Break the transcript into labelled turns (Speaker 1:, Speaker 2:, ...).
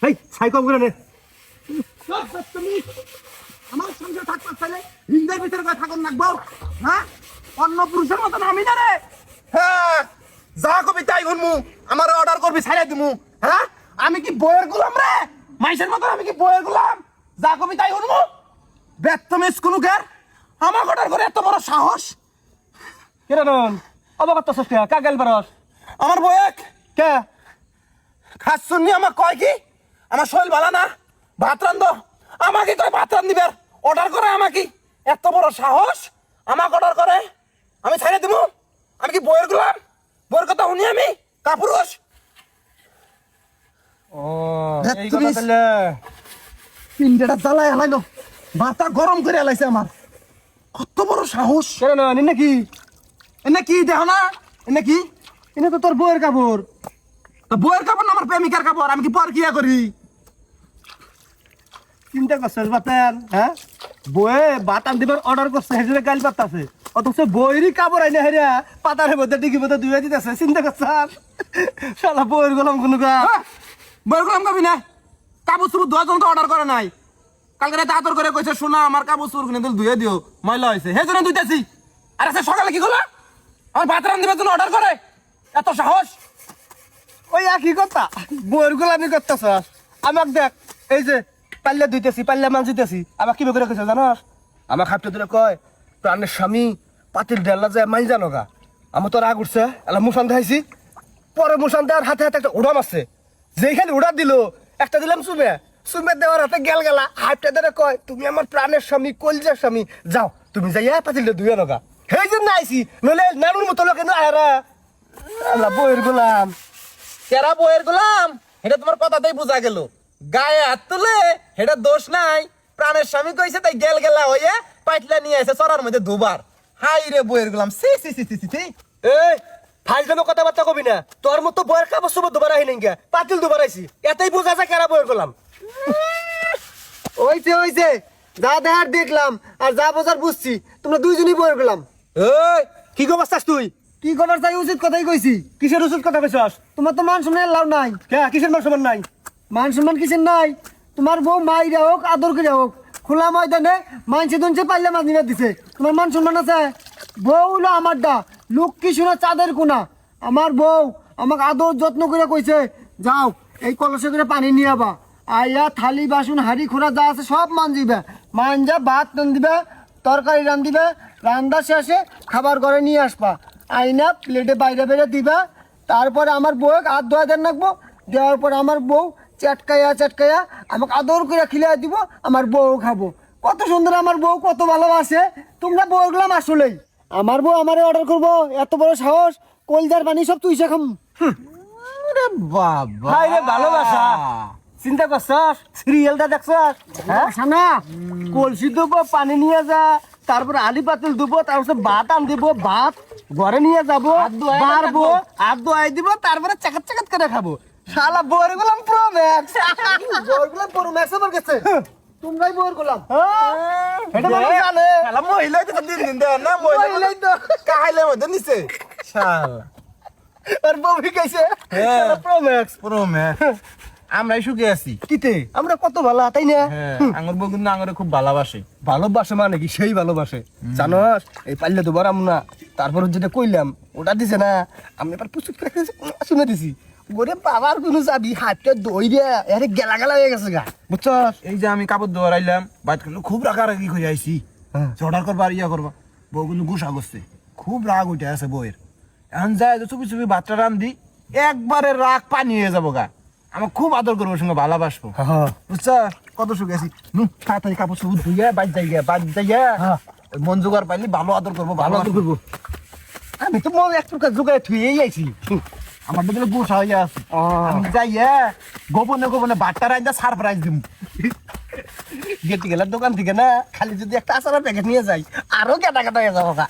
Speaker 1: এই ছাই কম করে নে।
Speaker 2: তুমি আমার সঙ্গে থাকতে চাইলে হিন্দের ভিতরে করে থাকুন লাগবো, হ্যাঁ? অন্য পুরুষের মতন আমি না রে। হ্যাঁ, যা কবি তাই শুনমু, আমার অর্ডার করবি ছাইড়াই দিমু। হ্যাঁ, আমি কি বইয়ের গোলাম রে? মাইসের মতন আমি কি বইয়ের গোলাম? যা কবি তাই শুনমু। বেত্তমিস কোনো কের আমার অর্ডার করে এত বড় সাহস।
Speaker 1: কেন অবগত সস্তিয়া কা গেল বারস
Speaker 2: আমার বয়েক
Speaker 1: কে
Speaker 2: খাস শুননি আমার কয় কি আমার শরীর ভালো না, ভাত রান্ধ। আমাকে কয় ভাত রান্ধিবার অর্ডার করে, আমাকে এত বড় সাহস আমাকে অর্ডার করে, আমি ছাড়ে দিব? আমি কি বইয়ের গোলাম? বইয়ের কথা শুনি আমি কাপুরুষ?
Speaker 1: ও এই কথা তাহলে
Speaker 2: পিন্ডেটা জ্বালায় হালাইলো, ভাতটা গরম করে হালাইছে আমার। কত বড় সাহস!
Speaker 1: কেন নি নাকি
Speaker 2: এনে কি দেখ না, এনে কি?
Speaker 1: এনে তো তোর বউয়ের কাপড়।
Speaker 2: তা বইয়ের কাপড় না আমার প্রেমিকার কাপড়, আমি কি পর কিয়া করি?
Speaker 1: চিন্তা করছিস বাতেন, হ্যাঁ? বয়ে বাতান দিবার অর্ডার করছে হেজুরে গাল পাতাছে, অথচ বইয়েরই কাপড় আইনা হেরিয়া পাতার মধ্যে ডিগি মধ্যে দুইয়া দিতেছে। চিন্তা করছাস শালা বইয়ের গোলাম কোনো গা।
Speaker 2: বইয়ের গোলাম কবি না, কাপড় চুপড় ধোয়ার জন্য তো অর্ডার করে নাই। কালকে রাতে আদর করে কইছে শোনা আমার কাপড় চুপড় কিনে ধুয়ে দিও, ময়লা হয়েছে, সেই জন্য ধুইতেছি। আর আজকে সকালে কি করলো? আমার ভাত রান্ধিবার জন্য অর্ডার করে, এত সাহস!
Speaker 1: ওই একই কথা, বইয়ের গোলামি করতেছাস। আমাক দেখ, এই যে পাল্লা ধুইতেছি, পাল্লা মাছ দিতেছি, আমাক কি করে কইছে জানাস? আমাক হাফতে ধরে কয় প্রাণের স্বামী পাতিল ডেলা যায় মাইল জানো গা। আমার তো রাগ উঠছে, এলা মুসান দেখাইছি। পরে মুসান দেওয়ার হাতে হাতে একটা উড়াম আছে, যেখানে উড়া দিল একটা দিলাম চুমে, চুমে দেওয়ার হাতে গেল গেলা। হাফতে ধরে কয় তুমি আমার প্রাণের স্বামী, কলজার স্বামী, যাও তুমি যাইয়া পাতিল ধুয়ে নগা। সেই জন্য আইসি, নইলে নানুর মতো লোকে না আয়রা। আল্লাহ বইয়ের গোলাম।
Speaker 2: কেরা বইয়ের গোলাম এটা তোমার কথাতেই বোঝা গেল। গায়ে হাত তুলে এটা দোষ নাই, প্রাণের স্বামী কইছে তাই গেল গেলা হইয়া পাইটলা নিয়ে আসে চড়ার মধ্যে দুবার। হাই রে বইয়ের গোলাম, সি সি সি সি সি।
Speaker 1: এই ফাইজলামে কথাবার্তা কবি না, তোর মতো বইয়ের কাপড় চোপড় দুবার আহি নাই, পাতিল দুবার আইছি, এতেই বোঝা যায় কেরা বইয়ের গোলাম। ওইছে যা দেখার দেখলাম আর যা বোঝার বুঝছি, তোমরা দুইজনই বইয়ের গোলাম। এই কি খবর চাস তুই? কি খবর চাই? উচিত কথাই কইছি। কিসের উচিত কথা কইছস? তোমার তো মান সম্মান লাভ নাই। কে কিসের মান সম্মান নাই? মান সম্মান কিসের নাই? তোমার বউ মাইরা হোক আদর করে হোক খোলা ময়দানে মানছে দুনছে পাইলে মাছ নিয়ে দিছে, তোমার মান সম্মান আছে? বউ হলো আমারটা, লোক কি শোনা চাঁদের কোনা। আমার বউ আমাকে আদর যত্ন করে কইছে যাও এই কলসে করে পানি নিয়ে আবা, আইয়া থালি বাসন হাড়ি খোড়া যা আছে সব মানজিবে, মানজা ভাত রান্ধিবে, তরকারি রান্ধিবে, রান্না শেষে খাবার ঘরে নিয়ে আসবা, আইনা প্লেটে বাইরে বেড়ে দিবা। তারপরে আমার বউ হাত ধোয়া দেন রাখবো, দেওয়ার পর আমার বউ চাটকাইয়া চাটকাইয়া আমাকে আদর করে খিলাই দিব, আমার বউ খাবো। কত সুন্দর আমার বউ, কত ভালোবাসে। তোমরা বউ গেলাম আসলেই। আমার বউ আমারে অর্ডার করবো, এত বড় সাহস, কলজার পানি সব তুই খাম।
Speaker 2: বাবা
Speaker 1: হাই রে ভালোবাসা, চিন্তা করছস? সিরিয়ালটা দেখছস? হ্যাঁ না, কলসি দেবো পানি নিয়ে যা, তারপরে আলি পাতিল দেবো, তারপরে ভাত আন দিব, ভাত ঘরে নিয়ে যাবো, বাড়বো, হাত ধোয়াই দিব, তারপরে চাকাত চাকাত করে খাবো। শালা বইয়ের গোলাম প্রো ম্যাক্স। বইয়ের গোলাম প্রো ম্যাক্স আমার কাছে। তোমরাই বইয়ের গোলাম। এটা মানুষ জানে।
Speaker 2: শালা মহিলাই তো দিন দিন দেন না, মহিলাই তো কাহাইলে মধ্যে নিছে শালা।
Speaker 1: আর বউ শিখাইছে প্রো ম্যাক্স।
Speaker 2: পুরো মে আমরাই সুখে আছি।
Speaker 1: কিতে আমরা কত ভালো, তাই না?
Speaker 2: হ্যাঁ, আঙ্গুর বউ কিন্তু আঙ্গুরে খুব ভালোবাসে।
Speaker 1: ভালোবাসে মানে কি সেই ভালোবাসে জানোস? এই পাল্লে তো বরাম না, তারপর যেটা কইলাম ওটা দিছে না, আমি এবার প্রচুর শুনে দিছি। ওরে বাবার কোনো যাবি হাতটা দই রে, আরে গেলা গেলা হয়ে গেছে গা, বুঝছস?
Speaker 2: এই যে আমি কাপড় ধোয়ার আইলাম, বাইত কিন্তু খুব রাগারাগি করে আইছি।
Speaker 1: হ্যাঁ।
Speaker 2: অর্ডার করবা আর ইয়া করবা, বউ কিন্তু গুসা করছে, খুব রাগ উঠে আছে বউয়ের। এখন যায় চুপি চুপি ভাতটা রান্ধি, একবারে রাগ পানি হয়ে যাবো গা। আমার খুব আদর করবো, সঙ্গে ভালোবাসবো, বুঝছ? কত সুখে আছি। তাড়াতাড়ি কাপড় চুপড় ধুইয়া বাইর যাইয়া মন জোগাড় পাইলি ভালো আদর করবো, ভালো আদর করবো।
Speaker 1: আমি তো মনে এক প্রকার জোগায় থুয়েই আইছি।
Speaker 2: আমার তো গুসা হইয়া আছে, আমি যাইয়া গোপনে গোপনে ভাতটা রান্ধা সারপ্রাইজ দিম।
Speaker 1: গেটি গেলার দোকান থেকে না, খালি যদি একটা আচারের প্যাকেট নিয়ে যাই আরো কেটা কেটা হয়ে যাবো গা।